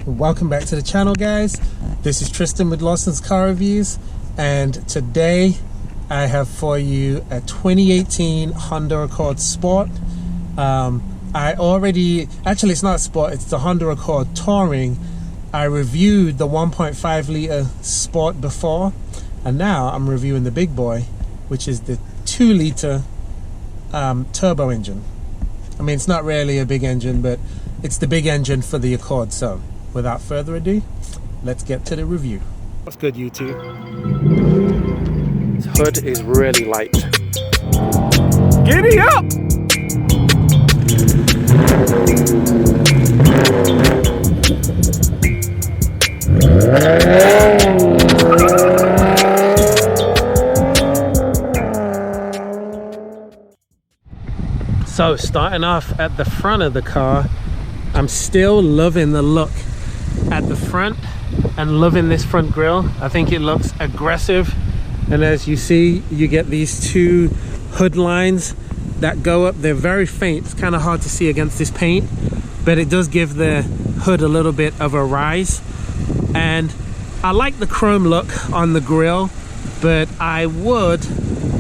Welcome back to the channel, guys. This is Tristan with Lawson's Car Reviews, and today I have for you a 2018 Honda Accord Sport. Actually it's not Sport, it's the Honda Accord Touring. I reviewed the 1.5 liter Sport before, and now I'm reviewing the big boy, which is the 2 liter turbo engine. I mean, it's not really a big engine, but it's the big engine for the Accord. So without further ado, let's get to the review. What's good, YouTube? This hood is really light. Giddy up! So starting off at the front of the car, I'm still loving the look at the front and loving this front grille. I think it looks aggressive, and as you see, you get these two hood lines that go up. They're very faint. It's kind of hard to see against this paint, but it does give the hood a little bit of a rise. And I like the chrome look on the grille, but I would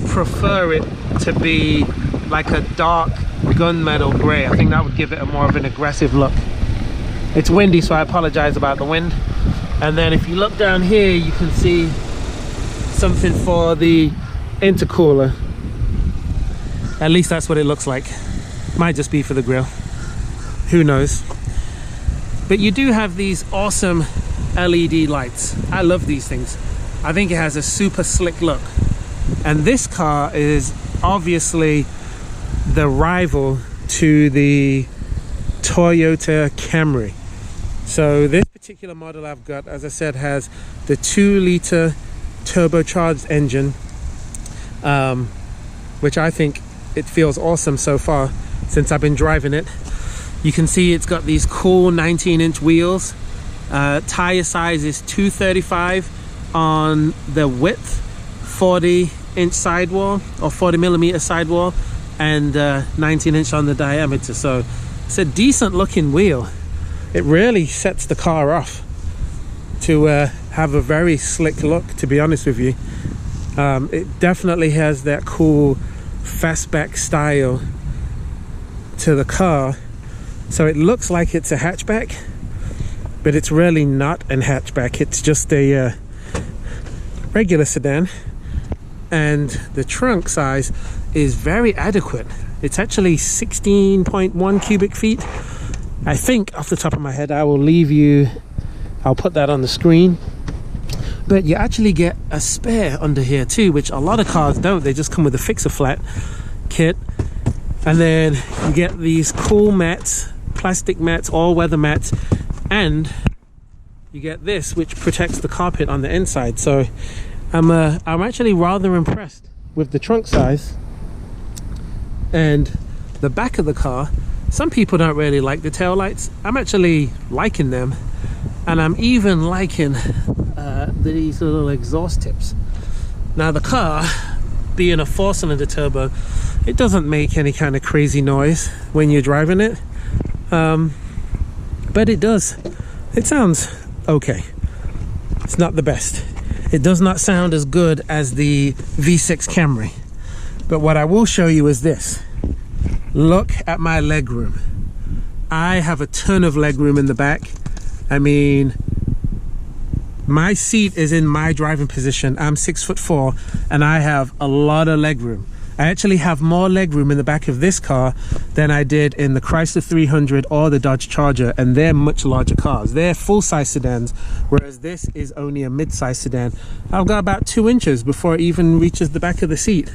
prefer it to be like a dark gunmetal gray. I think that would give it a more of an aggressive look. It's windy, so I apologize about the wind. And then if you look down here, you can see something for the intercooler. At least that's what it looks like. Might just be for the grill, who knows. But you do have these awesome LED lights. I love these things. I think it has a super slick look, and this car is obviously the rival to the Toyota Camry. So this particular model I've got, as I said, has the 2 liter turbocharged engine, which I think it feels awesome so far since I've been driving it. You can see it's got these cool 19-inch wheels. Tire size is 235 on the width, 40-inch sidewall or 40mm sidewall, and 19-inch on the diameter. So it's a decent looking wheel. It really sets the car off to have a very slick look, to be honest with you. It definitely has that cool fastback style to the car. So it looks like it's a hatchback, but it's really not a hatchback. It's just a regular sedan, and the trunk size is very adequate. It's actually 16.1 cubic feet. I think off the top of my head, I'll put that on the screen. But you actually get a spare under here too, which a lot of cars don't. They just come with a fix-a-flat kit. And then you get these cool mats, plastic mats, all-weather mats, and you get this, which protects the carpet on the inside. So I'm actually rather impressed with the trunk size and the back of the car. Some people don't really like the tail lights. I'm actually liking them, and I'm even liking these little exhaust tips. Now the car, being a 4-cylinder turbo, it doesn't make any kind of crazy noise when you're driving it, but it does. It sounds okay. It's not the best. It does not sound as good as the V6 Camry. But what I will show you is this. Look at my legroom. I have a ton of legroom in the back. I mean, my seat is in my driving position. I'm 6'4", and I have a lot of legroom. I actually have more legroom in the back of this car than I did in the Chrysler 300 or the Dodge Charger, and they're much larger cars. They're full-size sedans, whereas this is only a mid-size sedan. I've got about 2 inches before it even reaches the back of the seat.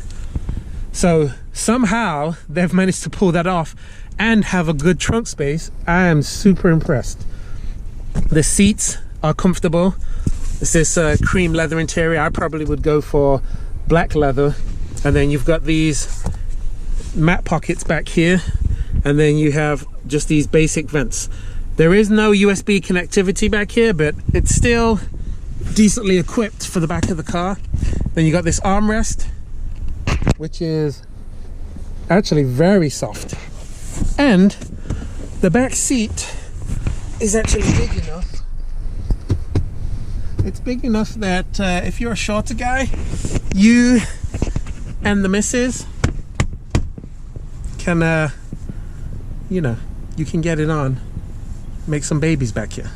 So somehow they've managed to pull that off and have a good trunk space. I am super impressed. The seats are comfortable. This is cream leather interior. I probably would go for black leather. And then you've got these mat pockets back here, and then you have just these basic vents. There is no USB connectivity back here, but it's still decently equipped for the back of the car. Then you got this armrest, which is actually very soft, and the back seat is actually big enough. It's big enough that if you're a shorter guy, you and the missus can, you know, you can get it on, make some babies back here,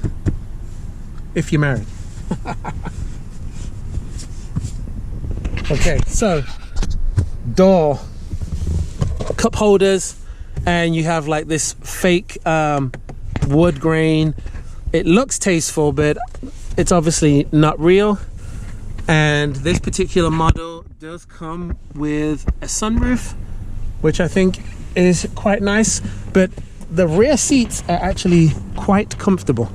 if you're married. Okay, so door, cup holders, and you have like this fake wood grain. It looks tasteful, but it's obviously not real. And this particular model does come with a sunroof, which I think is quite nice, but the rear seats are actually quite comfortable,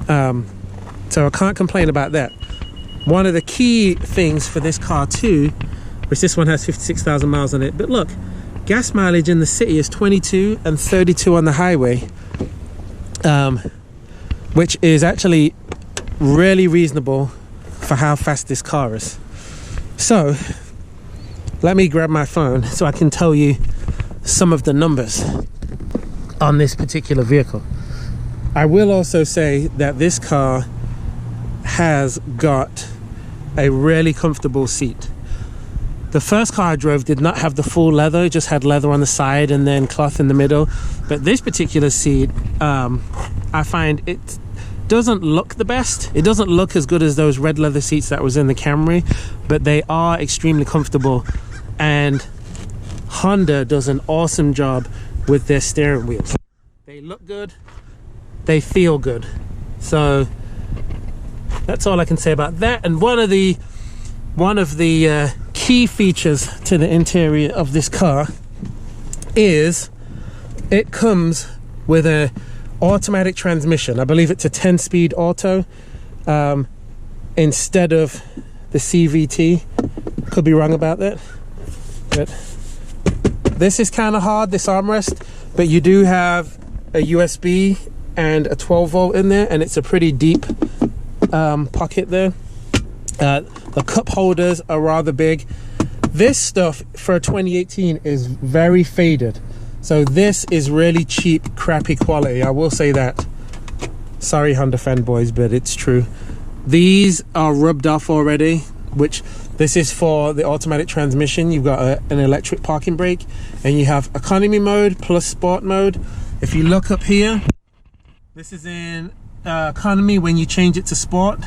so I can't complain about that. One of the key things for this car too, which this one has 56,000 miles on it, but look, gas mileage in the city is 22 and 32 on the highway, which is actually really reasonable for how fast this car is. So let me grab my phone so I can tell you some of the numbers on this particular vehicle. I will also say that this car has got a really comfortable seat. The first car I drove did not have the full leather, it just had leather on the side and then cloth in the middle. But this particular seat, I find it doesn't look the best. It doesn't look as good as those red leather seats that was in the Camry, but they are extremely comfortable. And Honda does an awesome job with their steering wheels. They look good, they feel good. So that's all I can say about that. And one of the key features to the interior of this car is it comes with a automatic transmission. I believe it's a 10-speed auto instead of the CVT. Could be wrong about that, but this is kind of hard, this armrest, but you do have a USB and a 12 volt in there, and it's a pretty deep pocket there. The cup holders are rather big. This stuff for a 2018 is very faded, so this is really cheap, crappy quality, I will say that. Sorry Honda fanboys, but it's true. These are rubbed off already, which this is for the automatic transmission. You've got an electric parking brake, and you have economy mode plus sport mode. If you look up here, this is in economy. When you change it to sport,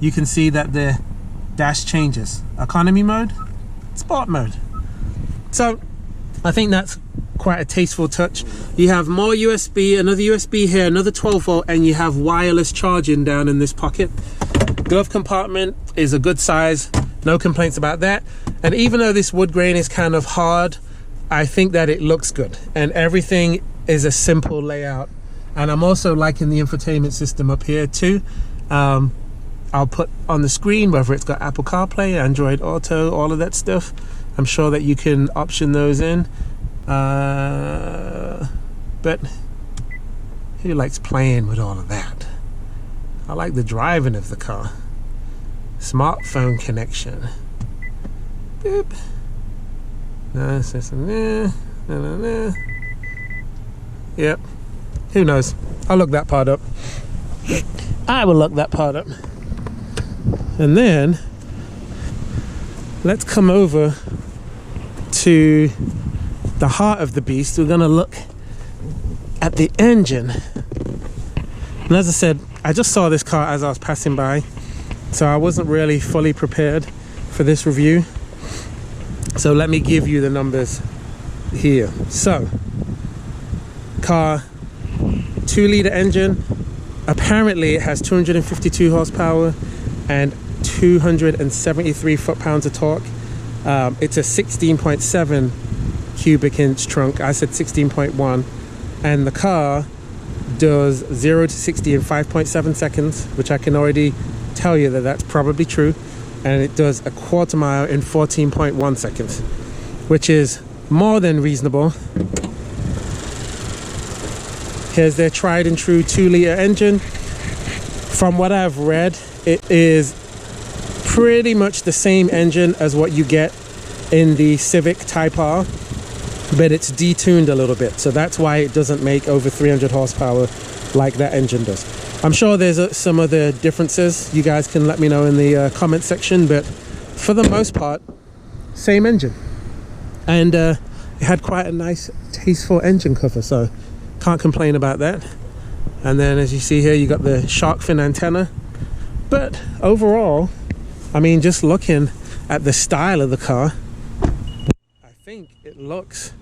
you can see that the dash changes. Economy mode, sport mode. So I think that's quite a tasteful touch. You have more USB, another USB here, another 12 volt, and you have wireless charging down in this pocket. Glove compartment is a good size, no complaints about that. And even though this wood grain is kind of hard, I think that it looks good, and everything is a simple layout. And I'm also liking the infotainment system up here too. I'll put on the screen whether it's got Apple CarPlay, Android Auto, all of that stuff. I'm sure that you can option those in. But who likes playing with all of that? I like the driving of the car. Smartphone connection. Boop. Yep. Who knows? I'll look that part up. I will look that part up. And then let's come over to the heart of the beast. We're gonna look at the engine. And as I said, I just saw this car as I was passing by, so I wasn't really fully prepared for this review. So let me give you the numbers here. So, car, 2-liter engine. Apparently it has 252 horsepower and 273 foot-pounds of torque. It's a 16.7 cubic inch trunk. I said 16.1. And the car does 0 to 60 in 5.7 seconds, which I can already tell you that that's probably true. And it does a quarter mile in 14.1 seconds, which is more than reasonable. Here's their tried and true 2-liter engine. From what I've read, it is pretty much the same engine as what you get in the Civic Type R, but it's detuned a little bit, so that's why it doesn't make over 300 horsepower like that engine does. I'm sure there's some other differences. You guys can let me know in the comment section, but for the most part, same engine. And it had quite a nice, tasteful engine cover, so can't complain about that. And then as you see here, you got the shark fin antenna. But overall, I mean, just looking at the style of the car, I think it looks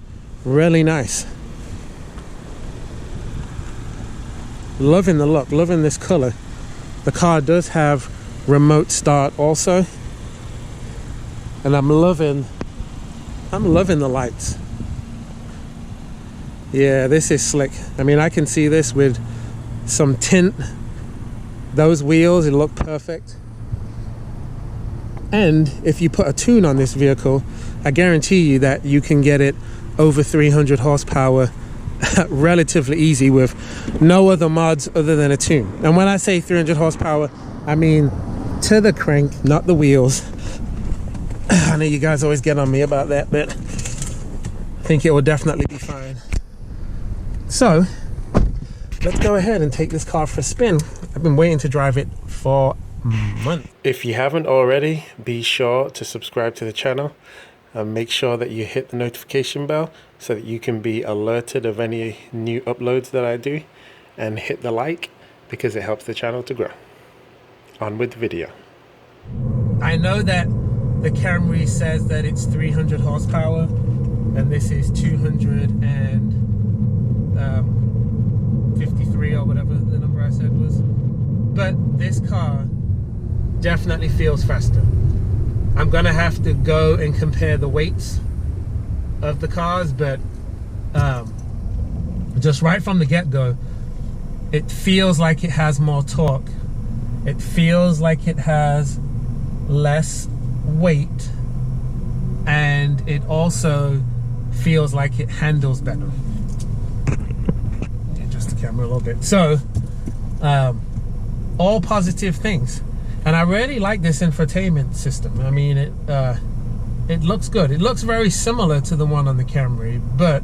really nice. Loving the look, loving this color. The car does have remote start also, and I'm loving the lights. Yeah, this is slick. I mean, I can see this with some tint. Those wheels, it look perfect. And if you put a tune on this vehicle, I guarantee you that you can get it over 300 horsepower relatively easy with no other mods other than a tune. And when I say 300 horsepower, I mean to the crank, not the wheels. I know you guys always get on me about that, but I think it will definitely be fine. So let's go ahead and take this car for a spin. I've been waiting to drive it for months. If you haven't already, be sure to subscribe to the channel and make sure that you hit the notification bell so that you can be alerted of any new uploads that I do, and hit the like because it helps the channel to grow. On with the video. I know that the Camry says that it's 300 horsepower and this is 253 or whatever the number I said was, but this car definitely feels faster. I'm gonna have to go and compare the weights of the cars, but just right from the get-go, it feels like it has more torque. It feels like it has less weight, and it also feels like it handles better. Adjust the camera a little bit. So all positive things, and I really like this infotainment system. I mean, it looks good. It looks very similar to the one on the Camry, but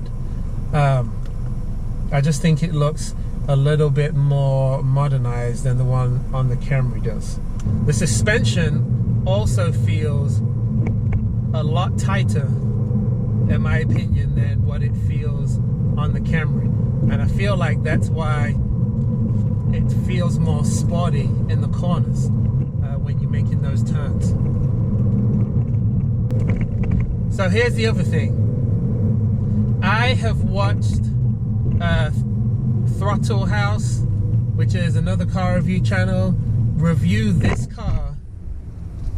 I just think it looks a little bit more modernized than the one on the Camry does. The suspension also feels a lot tighter, in my opinion, than what it feels on the Camry. And I feel like that's why it feels more sporty in the corners when you're making those turns. So here's the other thing. I have watched Throttle House, which is another car review channel, review this car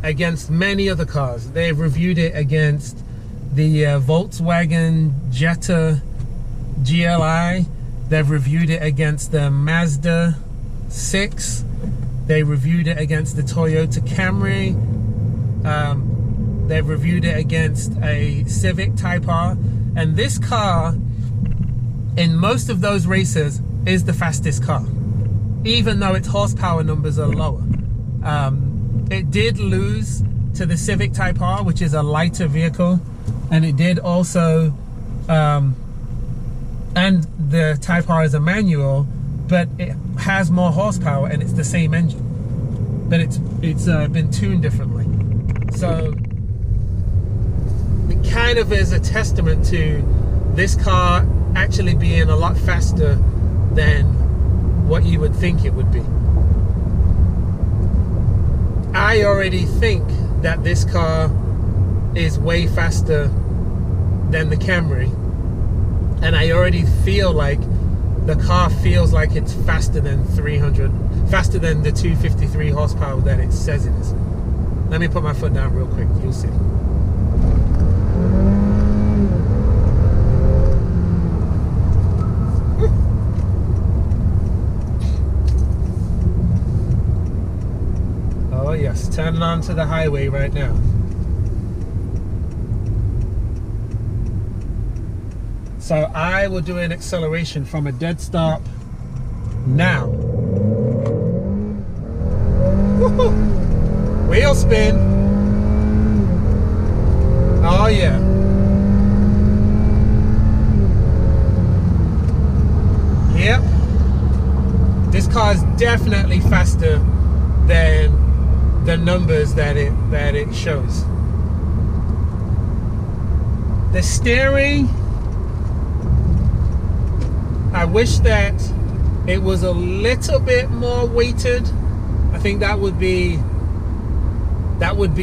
against many other cars. They've reviewed it against the Volkswagen Jetta GLI. They've reviewed it against the Mazda 6. They reviewed it against the Toyota Camry. They've reviewed it against a Civic Type R. And this car, in most of those races, is the fastest car, even though its horsepower numbers are lower. It did lose to the Civic Type R, which is a lighter vehicle, and it did also, and the Type R is a manual, but it has more horsepower and it's the same engine, but it's been tuned differently. So it kind of is a testament to this car actually being a lot faster than what you would think it would be. I already think that this car is way faster than the Camry, and I already feel like the car feels like it's faster than 300, faster than the 253 horsepower that it says it is. Let me put my foot down real quick, you'll see. Oh yes, turning onto the highway right now. So I will do an acceleration from a dead stop now. Woohoo! Wheel spin. Oh yeah. Yep. faster than the numbers that it shows. The steering, I wish that it was a little bit more weighted. I think that would be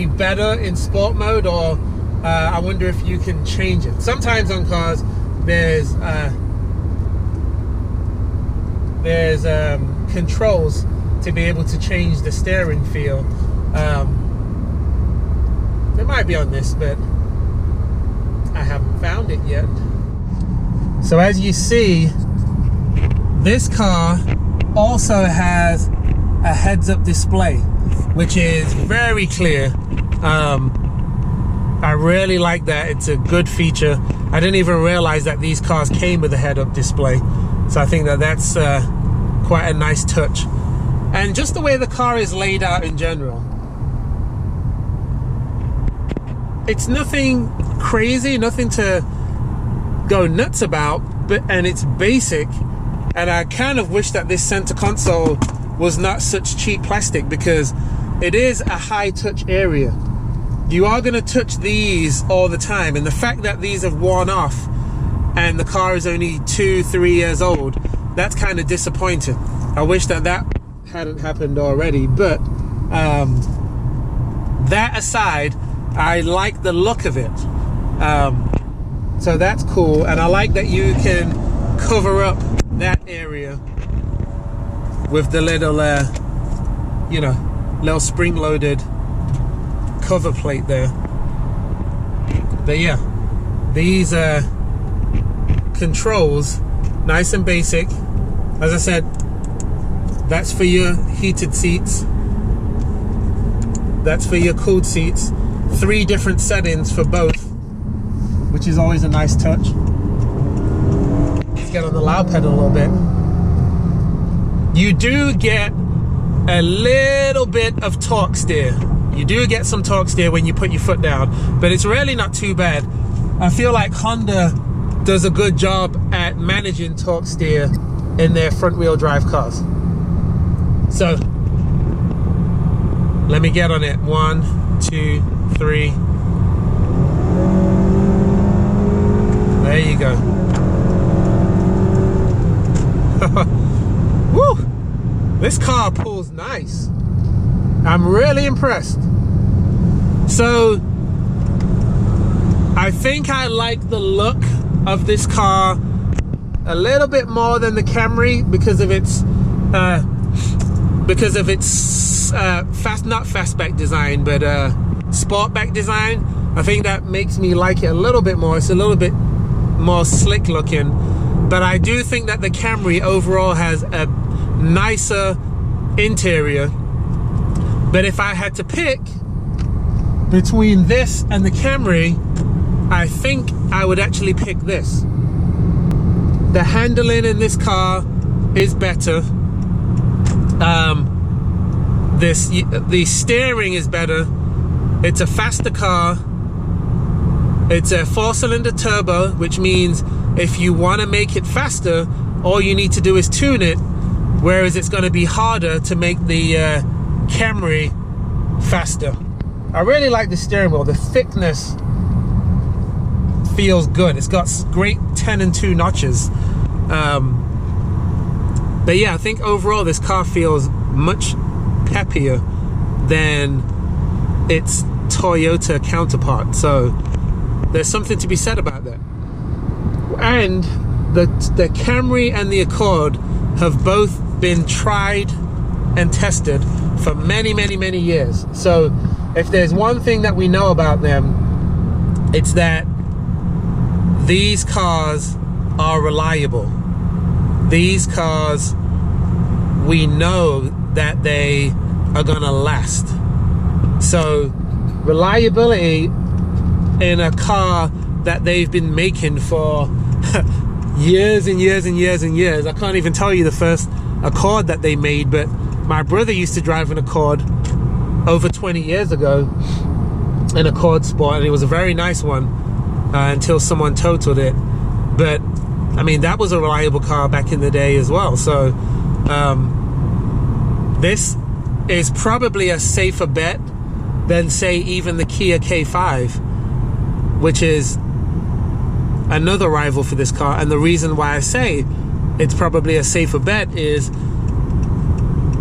better in sport mode, or I wonder if you can change it. Sometimes on cars there's controls to be able to change the steering feel. There might be on this, but I haven't found it yet. So as you see, this car also has a heads-up display, which is very clear. I really like that. It's a good feature. I didn't even realize that these cars came with a head-up display, so I think that that's quite a nice touch. And just the way the car is laid out in general, it's nothing crazy, nothing to go nuts about, and it's basic. And I kind of wish that this center console was not such cheap plastic, because it is a high touch area. You are going to touch these all the time, and the fact that these have worn off and the car is only 2-3 years old, that's kind of disappointing. I wish that hadn't happened already, but that aside, I like the look of it. So that's cool, and I like that you can cover up that area with the little little spring-loaded cover plate there. But yeah, these controls, nice and basic. As I said, that's for your heated seats, that's for your cooled seats. 3 different settings for both, which is always a nice touch. Let's get on the loud pedal a little bit. You do get a little bit of torque steer. You do get some torque steer when you put your foot down, but it's really not too bad. I feel like Honda does a good job at managing torque steer in their front wheel drive cars. So let me get on it. 1, 2, 3. There you go. Woo! This car pulls nice. I'm really impressed. So I think I like the look of this car a little bit more than the Camry because of its not fastback design, but sportback design. I think that makes me like it a little bit more. It's a little bit more slick looking, but I do think that the Camry overall has a nicer interior. But if I had to pick between this and the Camry, I think I would actually pick this. The handling in this car is better. The steering is better. It's a faster car. It's a 4-cylinder turbo, which means if you want to make it faster, all you need to do is tune it, whereas it's going to be harder to make the Camry faster. I really like the steering wheel. The thickness feels good. It's got great 10 and 2 notches. But yeah, I think overall this car feels much peppier than its Toyota counterpart. So there's something to be said about that. And the Camry and the Accord have both been tried and tested for many, many, many years. So if there's one thing that we know about them, it's that these cars are reliable. These cars, we know that they are gonna last. So reliability in a car that they've been making for years and years and years and years. I can't even tell you the first Accord that they made, but my brother used to drive an Accord over 20 years ago, an Accord Sport, and it was a very nice one until someone totaled it. But I mean, that was a reliable car back in the day as well. So This is probably a safer bet than, say, even the Kia K5, which is another rival for this car. And the reason why I say it's probably a safer bet is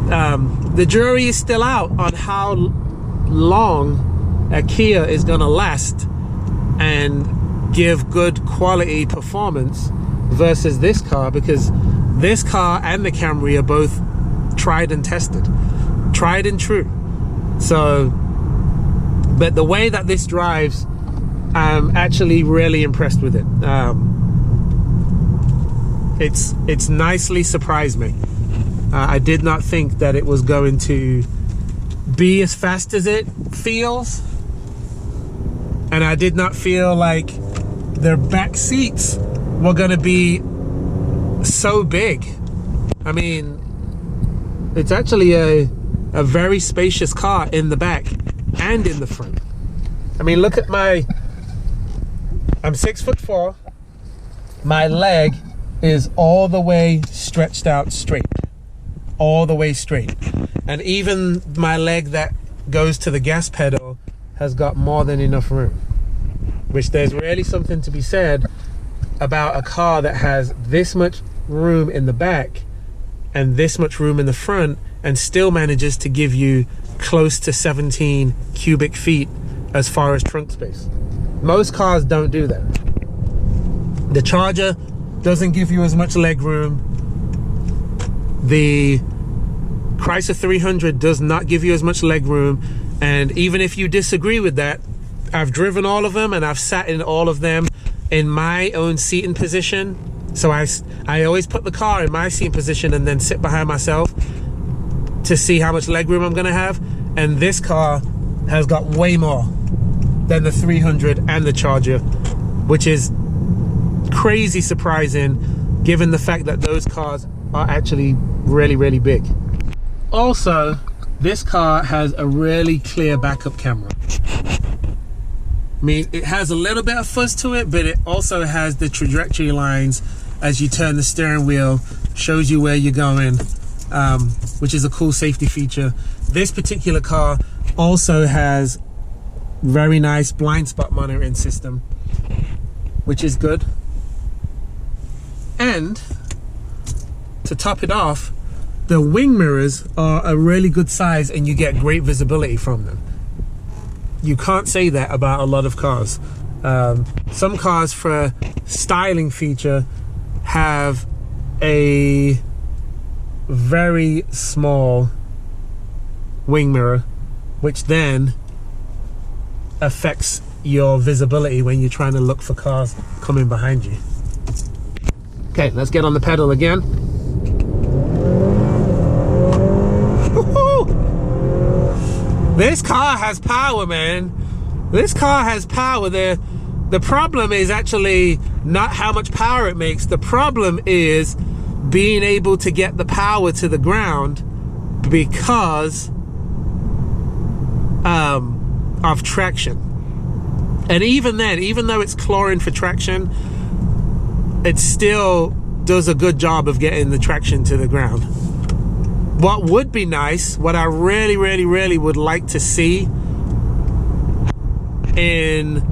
the jury is still out on how long a Kia is gonna last and give good quality performance versus this car, because this car and the Camry are both tried and tested, tried and true. So, but the way that this drives, I'm actually really impressed with it. It's nicely surprised me. I did not think that it was going to be as fast as it feels, and I did not feel like their back seats were going to be so big. I mean, it's actually a very spacious car in the back and in the front. I mean, look at I'm 6'4". My leg is all the way stretched out straight, all the way straight. And even my leg that goes to the gas pedal has got more than enough room, which there's really something to be said about a car that has this much room in the back and this much room in the front and still manages to give you close to 17 cubic feet as far as trunk space. Most cars don't do that. The Charger doesn't give you as much leg room. The Chrysler 300 does not give you as much leg room. And even if you disagree with that, I've driven all of them and I've sat in all of them in my own seating position. So I always put the car in my seating position and then sit behind myself to see how much leg room I'm gonna have. And this car has got way more than the 300 and the Charger, which is crazy surprising given the fact that those cars are actually really, really big. Also, this car has a really clear backup camera. I mean, it has a little bit of fuzz to it, but it also has the trajectory lines as you turn the steering wheel, shows you where you're going, which is a cool safety feature. This particular car also has very nice blind spot monitoring system, which is good. And to top it off, the wing mirrors are a really good size and you get great visibility from them. You can't say that about a lot of cars. Some cars, for styling feature, have a very small wing mirror, which then affects your visibility when you're trying to look for cars coming behind you. Okay, let's get on the pedal again. This car has power, man. This car has power. The problem is actually not how much power it makes. The problem is being able to get the power to the ground because of traction. And even then, even though it's chlorine for traction, it still does a good job of getting the traction to the ground. What would be nice, what I really, really, really would like to see in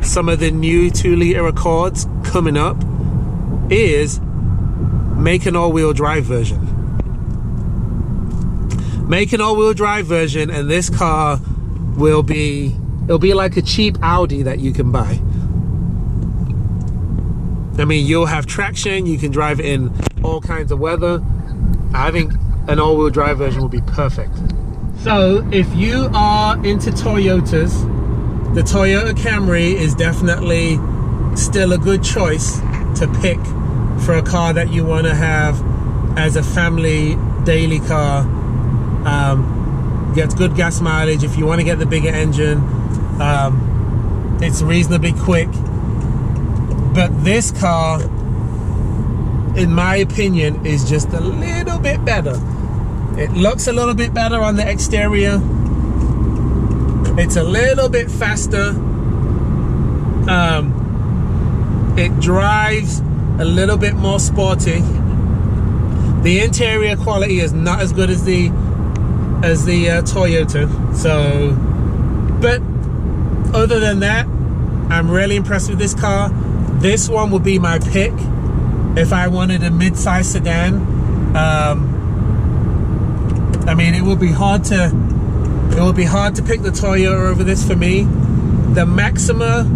some of the new 2-liter Accords coming up is make an all-wheel drive version. Make an all-wheel drive version, and this car will be, it'll be like a cheap Audi that you can buy. I mean, you'll have traction, you can drive it in all kinds of weather. I think an all-wheel drive version will be perfect. So if you are into Toyotas, the Toyota Camry is definitely still a good choice to pick for a car that you want to have as a family daily car. Gets good gas mileage. If you want to get the bigger engine, it's reasonably quick. But this car, in my opinion, is just a little bit better. It looks a little bit better on the exterior. It's a little bit faster. It drives a little bit more sporty. The interior quality is not as good as the as the Toyota. So, but other than that, I'm really impressed with this car. This one would be my pick if I wanted a mid-size sedan. I mean, it would be hard to pick the Toyota over this for me. The Maxima,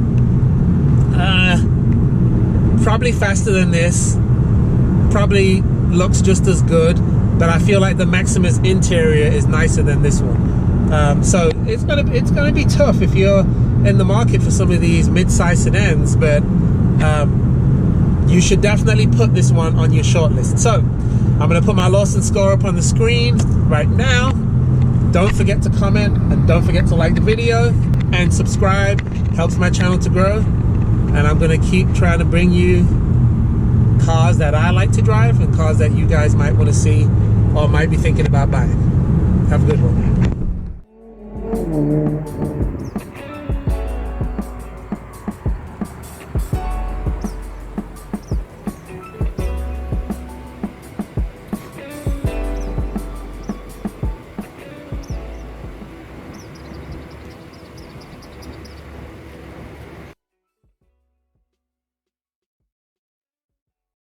probably faster than this, probably looks just as good, but I feel like the Maxima's interior is nicer than this one. So it's gonna be tough if you're in the market for some of these mid-size sedans, but you should definitely put this one on your shortlist. So I'm gonna put my Lawson score up on the screen right now. Don't forget to comment and don't forget to like the video and subscribe. Helps my channel to grow, and I'm gonna keep trying to bring you cars that I like to drive and cars that you guys might want to see or might be thinking about buying. Have a good one.